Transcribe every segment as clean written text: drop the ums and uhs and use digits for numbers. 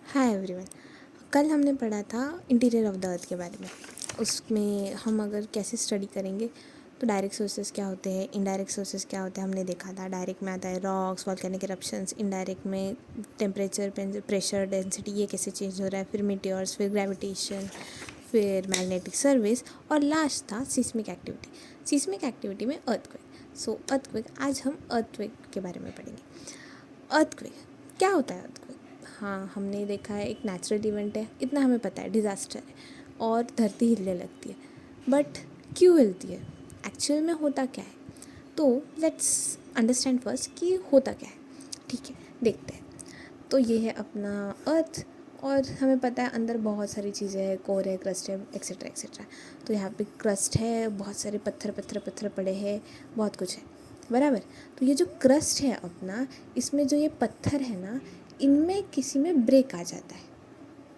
Hi everyone. कल हमने पढ़ा था इंटीरियर ऑफ द अर्थ के बारे में। उसमें हम अगर कैसे स्टडी करेंगे तो डायरेक्ट सोर्सेज क्या होते हैं, इनडायरेक्ट सोर्सेज क्या होते हैं हमने देखा था। डायरेक्ट में आता है रॉक्स, वॉल्केनिक इरप्शंस। इनडायरेक्ट में टेम्परेचर, प्रेशर, डेंसिटी ये कैसे चेंज हो रहा है, फिर मीटियोर्स, फिर ग्रेविटेशन, फिर मैग्नेटिक सर्विस और लास्ट था सिस्मिक एक्टिविटी। सिस्मिक एक्टिविटी में अर्थक्वेक। सो अर्थक्वेक, आज हम अर्थक्वेक के बारे में पढ़ेंगे। अर्थक्वेक क्या होता है? अर्थक्वेक, हाँ हमने देखा है एक नेचुरल इवेंट है, इतना हमें पता है, डिज़ास्टर है और धरती हिलने लगती है। बट क्यों हिलती है, एक्चुअल में होता क्या है? तो लेट्स अंडरस्टैंड फर्स्ट कि होता क्या है। ठीक है, देखते हैं। तो ये है अपना अर्थ और हमें पता है अंदर बहुत सारी चीज़ें हैं, कोर है, क्रस्ट है, एक्सेट्रा एक्सेट्रा। तो यहाँ पे क्रस्ट है, बहुत सारे पत्थर पत्थर पत्थर पड़े हैं, बहुत कुछ है, बराबर। तो ये जो क्रस्ट है अपना, इसमें जो ये पत्थर है ना, इनमें किसी में ब्रेक आ जाता है।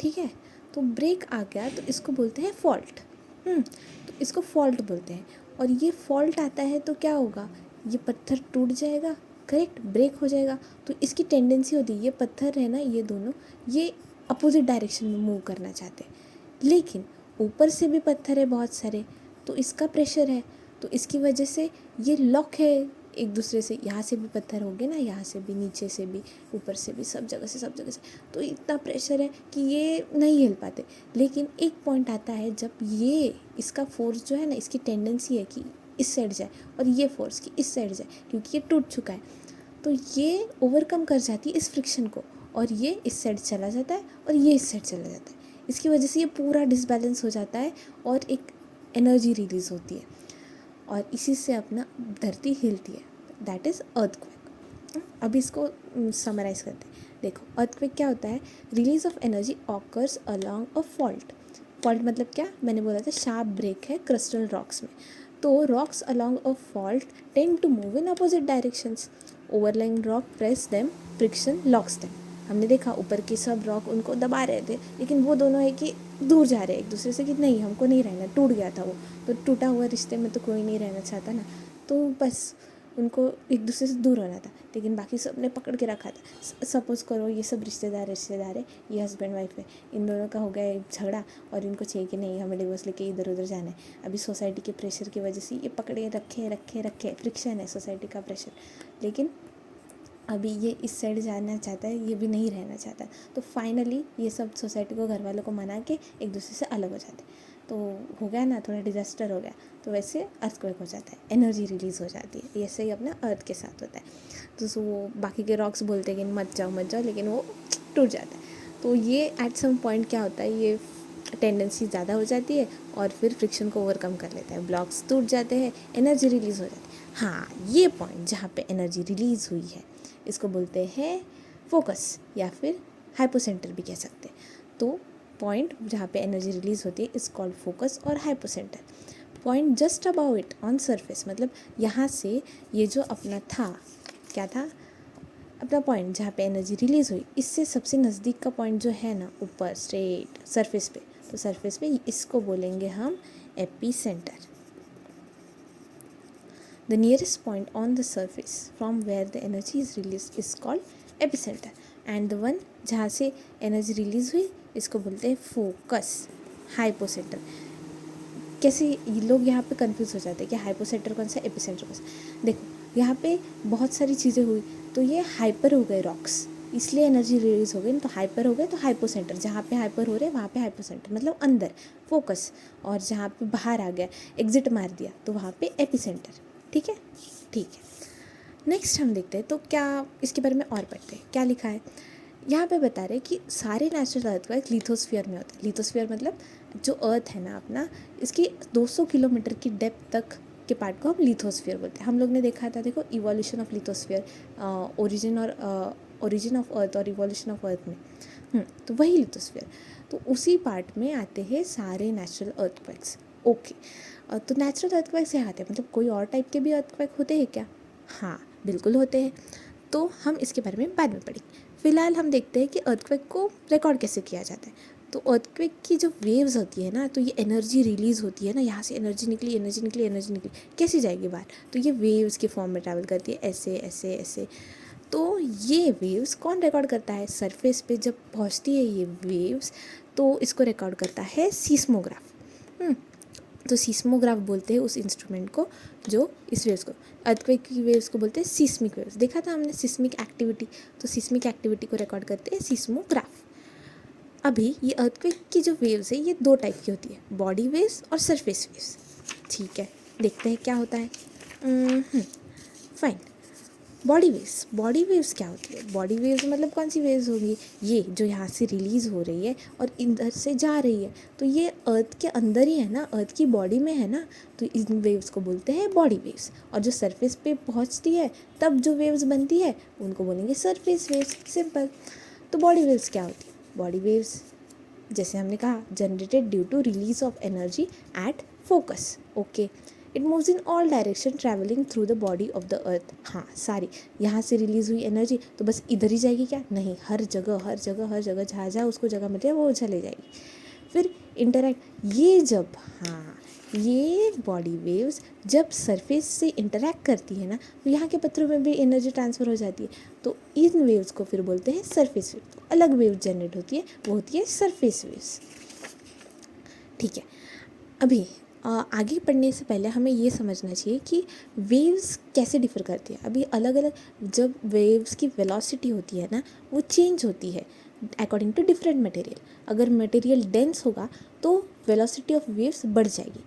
ठीक है, तो ब्रेक आ गया तो इसको बोलते हैं फॉल्ट। तो इसको फॉल्ट बोलते हैं। और ये फॉल्ट आता है तो क्या होगा, ये पत्थर टूट जाएगा, करेक्ट, ब्रेक हो जाएगा। तो इसकी टेंडेंसी होती है, ये पत्थर है ना, ये दोनों ये अपोजिट डायरेक्शन में मूव करना चाहते हैं, लेकिन ऊपर से भी पत्थर है बहुत सारे, तो इसका प्रेशर है, तो इसकी वजह से ये लॉक है एक दूसरे से। यहाँ से भी पत्थर हो गए ना, यहाँ से भी, नीचे से भी, ऊपर से भी, सब जगह से, सब जगह से। तो इतना प्रेशर है कि ये नहीं हिल पाते। लेकिन एक पॉइंट आता है जब ये इसका फोर्स जो है ना, इसकी टेंडेंसी है कि इस साइड जाए और ये फोर्स कि इस साइड जाए, क्योंकि ये टूट चुका है। तो ये ओवरकम कर जाती है इस फ्रिक्शन को और ये इस साइड चला जाता है और ये इस साइड चला जाता है। इसकी वजह से ये पूरा डिसबैलेंस हो जाता है और एक एनर्जी रिलीज़ होती है और इसी से अपना धरती हिलती है। That is earthquake. अब इसको समराइज़ करते हैं। देखो, अर्थक्वेक क्या होता है? Release of energy occurs along a fault. Fault मतलब क्या, मैंने बोला था शार्प ब्रेक है क्रिस्टल रॉक्स में। तो rocks along a fault tend to move in opposite directions. Overlying rock press them, friction locks them. हमने देखा ऊपर के सब रॉक उनको दबा रहे थे, लेकिन वो दोनों है कि दूर जा रहे हैं एक दूसरे से, कि नहीं हमको नहीं रहना, टूट गया था वो। तो टूटा हुआ रिश्ते में तो कोई नहीं रहना चाहता ना, तो बस उनको एक दूसरे से दूर होना था, लेकिन बाकी सब ने पकड़ के रखा था। सपोज़ करो ये सब रिश्तेदार है, ये हस्बैंड वाइफ है, इन दोनों का हो गया एक झगड़ा और इनको चाहिए कि नहीं हमें डिवोर्स लेके इधर उधर जाना है। अभी सोसाइटी के प्रेशर की वजह से ये पकड़े रखे, फ्रिक्शन है सोसाइटी का प्रेशर। लेकिन अभी ये इस साइड जाना चाहता है, ये भी नहीं रहना चाहता। तो फाइनली ये सब सोसाइटी को, घर वालों को मना के एक दूसरे से अलग हो जाते। तो हो गया ना, थोड़ा डिजास्टर हो गया। तो वैसे अर्थक्वेक हो जाता है, एनर्जी रिलीज़ हो जाती है। ऐसे ही अपना अर्थ के साथ होता है। तो वो बाकी के रॉक्स बोलते हैं कि मत जाओ, लेकिन वो टूट जाता है। तो ये एट सम पॉइंट क्या होता है, ये टेंडेंसी ज़्यादा हो जाती है और फिर फ्रिक्शन को ओवरकम कर लेता है, ब्लॉक्स टूट जाते हैं, एनर्जी रिलीज़ हो जाती है। हाँ, ये पॉइंट जहाँ पे एनर्जी रिलीज़ हुई है, इसको बोलते हैं फोकस या फिर हाइपोसेंटर भी कह सकते हैं। तो पॉइंट जहाँ पे एनर्जी रिलीज़ होती है इज कॉल्ड फोकस और hypocentre. Point just about it on surface, मतलब यहाँ से ये जो अपना था, क्या था अपना पॉइंट जहाँ पे एनर्जी रिलीज़ हुई, इससे सबसे नज़दीक का पॉइंट जो है ना, ऊपर स्ट्रेट सरफेस पे, तो सरफेस पे इसको बोलेंगे हम AP centre. The nearest point on the surface from where the energy is released is called epicenter, and the one जहाँ से एनर्जी रिलीज़ हुई इसको बोलते हैं फोकस, हाइपोसेंटर। कैसे ये लोग यहाँ पे कंफ्यूज हो जाते हैं कि हाइपोसेंटर कौन सा, एपिसेंटर कौन सा। देखो यहाँ पे बहुत सारी चीज़ें हुई, तो ये हाइपर हो गए रॉक्स, इसलिए एनर्जी रिलीज हो गई। तो हाइपर हो गए तो हाइपोसेंटर, जहाँ पे हाइपर हो रहे हैं वहाँ पे हाइपोसेंटर मतलब अंदर फोकस, और जहाँ पे बाहर आ गया, एग्जिट मार दिया, तो वहाँ पे एपिसेंटर। ठीक है, ठीक है। नेक्स्ट हम देखते हैं, तो क्या इसके बारे में और पढ़ते हैं, क्या लिखा है यहाँ पे। बता रहे कि सारे नेचुरल अर्थक्वेक लिथोस्फीयर में होता है। लिथोस्फीयर मतलब जो अर्थ है ना अपना, इसकी 200 किलोमीटर की डेप्थ तक के पार्ट को हम लिथोस्फीयर बोलते हैं। हम लोग ने देखा था, देखो, evolution of lithosphere, origin of earth और इवोल्यूशन ऑफ अर्थ में, तो वही लिथोस्फीयर। तो उसी पार्ट में आते हैं सारे नेचुरल अर्थक्वेक्स। ओके, तो नेचुरल अर्थक्वेक्स यहाँ आते हैं, मतलब कोई और टाइप के भी अर्थक्वेक होते हैं क्या? हाँ बिल्कुल होते हैं। तो हम इसके बारे में बाद में पढ़ेंगे। फिलहाल हम देखते हैं कि अर्थक्वेक को रिकॉर्ड कैसे किया जाता है। तो अर्थक्वेक की जो वेव्स होती है ना, तो ये एनर्जी रिलीज़ होती है ना, यहाँ से एनर्जी निकली, कैसे जाएगी बाहर? तो ये वेव्स के फॉर्म में ट्रैवल करती है, ऐसे ऐसे ऐसे। तो ये वेव्स कौन रिकॉर्ड करता है? सरफेस पे जब पहुंचती है ये वेव्स तो इसको रिकॉर्ड करता है सीस्मोग्राफ। तो सीस्मोग्राफ बोलते हैं उस इंस्ट्रूमेंट को जो इस वेव्स को, अर्थक्वेक की वेव्स को बोलते हैं सीस्मिक वेव्स। देखा था हमने सिस्मिक एक्टिविटी, तो सिस्मिक एक्टिविटी को रिकॉर्ड करते हैं सीस्मोग्राफ। अभी ये अर्थक्वेक की जो वेव्स है ये 2 टाइप की होती है, बॉडी वेव्स और सरफेस वेव्स। ठीक है, देखते हैं क्या होता है। फाइन। बॉडी वेव्स क्या होती है? बॉडी वेव्स मतलब कौन सी वेव्स होगी? ये जो यहाँ से रिलीज़ हो रही है और इधर से जा रही है, तो ये अर्थ के अंदर ही है ना, अर्थ की बॉडी में है ना, तो इन वेव्स को बोलते हैं बॉडी वेव्स। और जो सरफेस पे पहुँचती है तब जो वेव्स बनती है उनको बोलेंगे सरफेस वेव्स। सिंपल। तो बॉडी वेव्स क्या होती है? बॉडी वेव्स जैसे हमने कहा, generated due to release of energy at focus. Okay, it moves in all direction travelling through the body of the earth. हाँ, सारी यहाँ से रिलीज़ हुई एनर्जी तो बस इधर ही जाएगी क्या? नहीं, हर जगह जहाँ जहाँ उसको जगह मिले वो चले जाएगी। फिर इंटरैक्ट, ये जब, हाँ, ये बॉडी वेव्स जब सरफेस से इंटरैक्ट करती है ना तो यहाँ के पत्थरों में भी एनर्जी ट्रांसफ़र हो जाती है, तो इन वेव्स को फिर बोलते हैं सरफेस वेव्स। तो अलग वेव जनरेट होती है, वो होती है सरफेस वेव्स। ठीक है, अभी आगे पढ़ने से पहले हमें ये समझना चाहिए कि वेव्स कैसे डिफ़र करती है। अभी अलग अलग जब वेव्स की वेलोसिटी होती है ना वो चेंज होती है अकॉर्डिंग टू डिफरेंट मटेरियल। अगर मटेरियल डेंस होगा तो वेलोसिटी ऑफ वेव्स बढ़ जाएगी,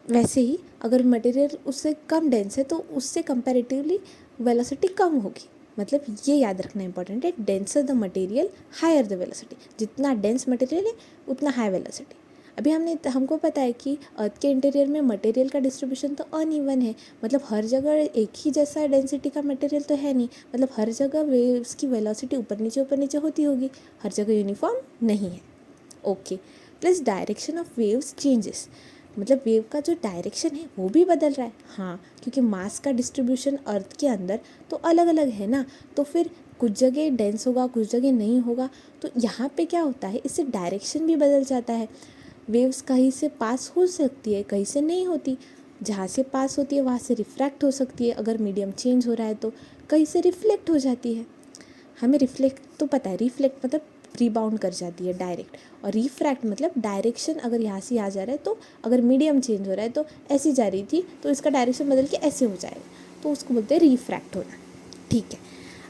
वैसे ही अगर मटेरियल उससे कम डेंस है तो उससे कंपैरेटिवली वेलोसिटी कम होगी। मतलब ये याद रखना इंपॉर्टेंट है, denser the material higher the velocity. जितना डेंस मटेरियल है उतना हाई वेलोसिटी। अभी हमको पता है कि अर्थ के इंटीरियर में मटेरियल का डिस्ट्रीब्यूशन तो अनइवन है, मतलब हर जगह एक ही जैसा डेंसिटी का मटेरियल तो है नहीं, मतलब हर जगह वेव्स की वेलोसिटी ऊपर नीचे होती होगी, हर जगह यूनिफॉर्म नहीं है। Okay, plus direction of waves changes, मतलब वेव का जो डायरेक्शन है वो भी बदल रहा है। हाँ, क्योंकि मास का डिस्ट्रीब्यूशन अर्थ के अंदर तो अलग अलग है ना, तो फिर कुछ जगह डेंस होगा, कुछ जगह नहीं होगा, तो यहाँ पे क्या होता है, इससे डायरेक्शन भी बदल जाता है। वेव्स कहीं से पास हो सकती है, कहीं से नहीं होती। जहाँ से पास होती है वहाँ से रिफ्रैक्ट हो सकती है, अगर मीडियम चेंज हो रहा है तो कहीं से रिफ्लेक्ट हो जाती है। हमें रिफ्लेक्ट तो पता है, रिफ्लेक्ट मतलब रिबाउंड कर जाती है डायरेक्ट, और रिफ्रैक्ट मतलब डायरेक्शन अगर यहाँ से यहाँ जा रहा है तो अगर मीडियम चेंज हो रहा है तो ऐसी जा रही थी तो इसका डायरेक्शन बदल के ऐसे हो जाएगा, तो उसको बोलते हैं रिफ्रैक्ट होना। ठीक है,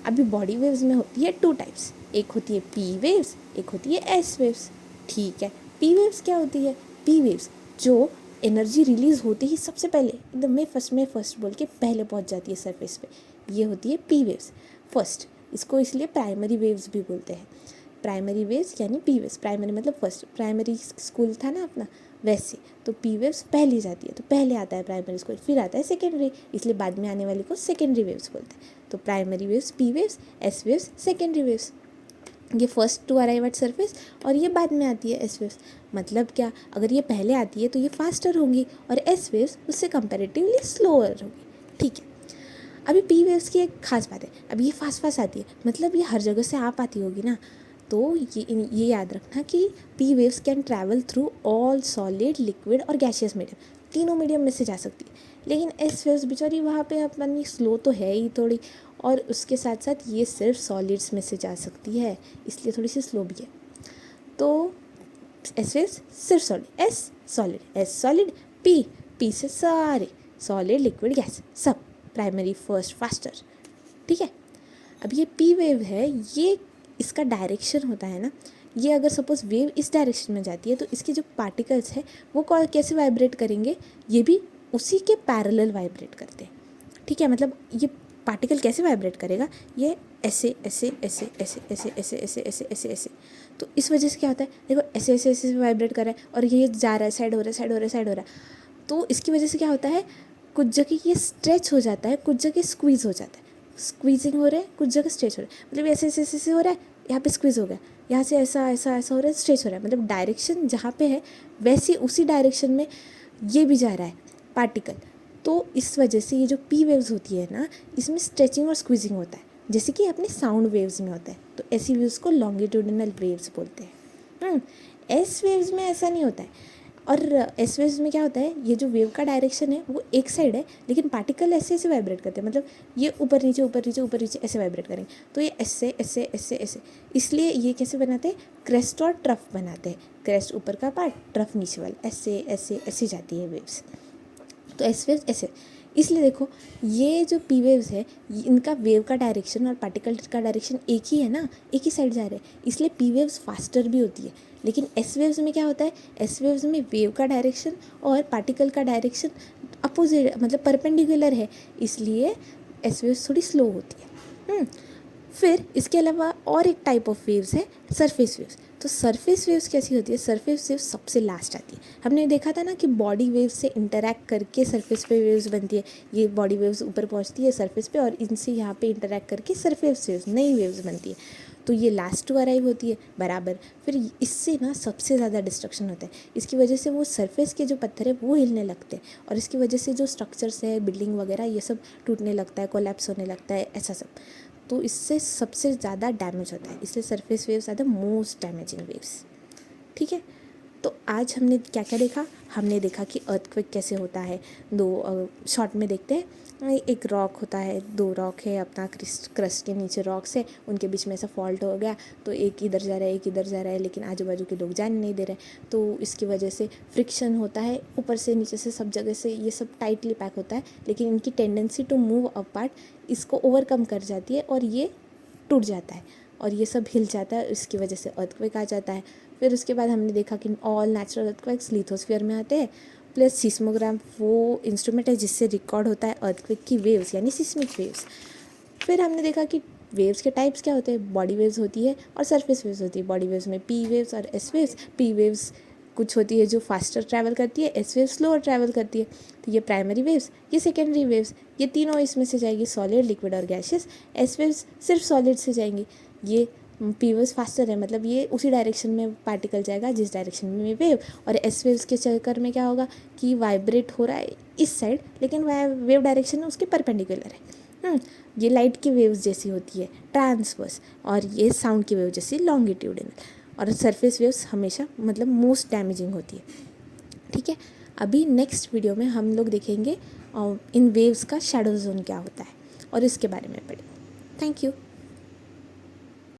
अभी बॉडी वेव्स में होती है 2 टाइप्स, एक होती है पी वेव्स, एक होती है एस वेव्स। ठीक है, पी वेव्स क्या होती है? पी वेव्स जो एनर्जी रिलीज़ होते ही सबसे पहले एकदम में फर्स्ट बोल के पहले पहुंच जाती है सरफेस पे, ये होती है पी वेव्स फर्स्ट। इसको इसलिए प्राइमरी वेव्स भी बोलते हैं। प्राइमरी वेव्स यानी पी वेव्स, प्राइमरी मतलब फर्स्ट, प्राइमरी स्कूल था ना अपना वैसे, तो पी वेव्स पहली जाती है, तो पहले आता है प्राइमरी स्कूल, फिर आता है सेकेंडरी, इसलिए बाद में आने वाली को सेकेंडरी वेव्स बोलते हैं। तो primary waves P waves, S waves secondary waves. ये first to arrive at surface और ये बाद में आती है एस वेव्स। मतलब क्या, अगर ये पहले आती है तो ये फास्टर होंगी और एस वेव्स उससे कंपैरेटिवली स्लोअर होगी। ठीक है, अभी पी वेव्स की एक खास बात है, अभी ये फास्ट आती है, मतलब ये हर जगह से आ पाती होगी ना, तो ये याद रखना कि P waves can travel through all solid, liquid और गैसियस मीडियम, तीनों मीडियम में से जा सकती है। लेकिन एस वेव्स बेचारी वहाँ पे अपनी स्लो तो है ही थोड़ी, और उसके साथ साथ ये सिर्फ सॉलिड्स में से जा सकती है, इसलिए थोड़ी सी स्लो भी है। तो एस वेव्स सिर्फ सॉलिड, एस सॉलिड, पी से सारे सॉलिड, लिक्विड, गैस सब, प्राइमरी फर्स्ट फास्टर। ठीक है, अब ये पी वेव है, ये इसका डायरेक्शन होता है ना, ये अगर सपोज़ वेव इस डायरेक्शन में जाती है तो इसके जो पार्टिकल्स हैं वो कैसे वाइब्रेट करेंगे, ये भी उसी के पैरेलल वाइब्रेट करते हैं। ठीक है, मतलब ये पार्टिकल कैसे वाइब्रेट करेगा, ये ऐसे ऐसे ऐसे ऐसे ऐसे ऐसे ऐसे ऐसे ऐसे ऐसे, तो इस वजह से क्या होता है, देखो ऐसे ऐसे ऐसे वाइब्रेट कर रहा है और ये जा रहा है, साइड हो रहा है, तो इसकी वजह से क्या होता है, कुछ जगह ये स्ट्रेच हो जाता है, कुछ जगह स्क्वीज़ हो जाता है, स्क्वीजिंग हो रहा है, कुछ जगह स्ट्रेच हो रहा है, मतलब ऐसे ऐसे ऐसे हो रहा है, यहाँ पे स्क्वीज़ हो गया, यहाँ से ऐसा ऐसा ऐसा हो रहा है, स्ट्रेच हो रहा है, मतलब डायरेक्शन जहाँ पे है वैसे उसी डायरेक्शन में ये भी जा रहा है पार्टिकल। तो इस वजह से ये जो पी वेव्स होती है ना, इसमें स्ट्रेचिंग और स्क्वीजिंग होता है, जैसे कि अपने साउंड वेव्स में होता है, तो ऐसी वेव्स को लॉन्गिट्यूडिनल वेव्स बोलते हैं। एस वेव्स में ऐसा नहीं होता है, और एस वेव्स में क्या होता है, ये जो वेव का डायरेक्शन है वो एक साइड है, लेकिन पार्टिकल ऐसे ऐसे वाइब्रेट करते हैं, मतलब ये ऊपर नीचे ऊपर नीचे ऊपर नीचे ऐसे वाइब्रेट करेंगे, तो ये ऐसे ऐसे ऐसे ऐसे, इसलिए ये कैसे बनाते हैं, क्रेस्ट और ट्रफ बनाते हैं। क्रेस्ट ऊपर का पार्ट, ट्रफ नीचे वाला, ऐसे ऐसे ऐसे जाती है वेव्स। तो एस वेव्स ऐसे, इसलिए देखो ये जो पी वेव्स है इनका वेव का डायरेक्शन और पार्टिकल का डायरेक्शन एक ही है ना, एक ही साइड जा रहे हैं, इसलिए पी वेव्स फास्टर भी होती है। लेकिन एस वेव्स में क्या होता है, एस वेव्स में वेव का डायरेक्शन और पार्टिकल का डायरेक्शन अपोजिट, मतलब परपेंडिकुलर है, इसलिए एस वेव्स थोड़ी स्लो होती है। फिर इसके अलावा और एक टाइप ऑफ वेव्स है सरफेस वेव्स। तो सरफेस वेव्स कैसी होती है, सरफेस वेव्स सबसे लास्ट आती है। हमने देखा था ना कि बॉडी वेव्स से इंटरैक्ट करके सरफेस पे वेव्स बनती है, ये बॉडी वेव्स ऊपर पहुंचती है सरफेस पे और इनसे यहाँ पे इंटरैक्ट करके सरफेस वेव्स, नई वेव्स बनती है। तो ये लास्ट टू अराइव होती है बराबर। फिर इससे ना सबसे ज़्यादा डिस्ट्रक्शन होता है, इसकी वजह से वो सरफेस के जो पत्थर है वो हिलने लगते हैं और इसकी वजह से जो स्ट्रक्चर्स है, बिल्डिंग वगैरह, ये सब टूटने लगता है, कोलैप्स होने लगता है, ऐसा सब। तो इससे सबसे ज़्यादा डैमेज होता है, इसलिए surface waves are the most damaging waves. ठीक है, तो आज हमने क्या क्या देखा, हमने देखा कि अर्थक्वेक कैसे होता है। दो शॉर्ट में देखते हैं, एक रॉक होता है, दो रॉक है अपना, क्रस्ट के नीचे रॉक्स है, उनके बीच में ऐसा फॉल्ट हो गया, तो एक इधर जा रहा है एक इधर जा रहा है, लेकिन आजू बाजू के लोग जाने नहीं दे रहे, तो इसकी वजह से फ्रिक्शन होता है, ऊपर से नीचे से सब जगह से ये सब टाइटली पैक होता है, लेकिन इनकी टेंडेंसी टू मूव अपार्ट इसको ओवरकम कर जाती है और ये टूट जाता है और ये सब हिल जाता है, इसकी वजह से अर्थक्वेक आ जाता है। फिर उसके बाद हमने देखा कि ऑल नेचुरल अर्थक्वेक्स लिथोस्फीयर में आते हैं, प्लस सिस्मोग्राम वो इंस्ट्रूमेंट है जिससे रिकॉर्ड होता है अर्थक्वेक की वेव्स यानी सिस्मिक वेव्स। फिर हमने देखा कि वेव्स के टाइप्स क्या होते हैं, बॉडी वेव्स होती है और सरफेस वेव्स होती है। बॉडी वेव्स में पी वेव्स और एस वेव्स। पी वेव्स कुछ होती है जो फास्टर ट्रैवल करती है, एस वेव्स स्लोअर ट्रैवल करती है। तो ये प्राइमरी वेव्स, ये सेकेंडरी वेव्स, ये तीनों इसमें से जाएगी, सॉलिड, लिक्विड और गैशियस। एस वेव्स सिर्फ सॉलिड से जाएंगी। ये पी वेव्स फास्टर है, मतलब ये उसी डायरेक्शन में पार्टिकल जाएगा जिस डायरेक्शन में वेव, और एस वेव्स के चक्कर में क्या होगा कि वाइब्रेट हो रहा है इस साइड, लेकिन वेव डायरेक्शन उसके परपेंडिकुलर है। ये लाइट की वेव्स जैसी होती है ट्रांसवर्स, और ये साउंड की वेव जैसी लॉन्गिट्यूडिनल, और सरफेस वेव्स हमेशा मतलब मोस्ट डैमेजिंग होती है। ठीक है, अभी नेक्स्ट वीडियो में हम लोग देखेंगे इन वेव्स का शैडो जोन क्या होता है और इसके बारे में पढ़ेंगे। Thank you.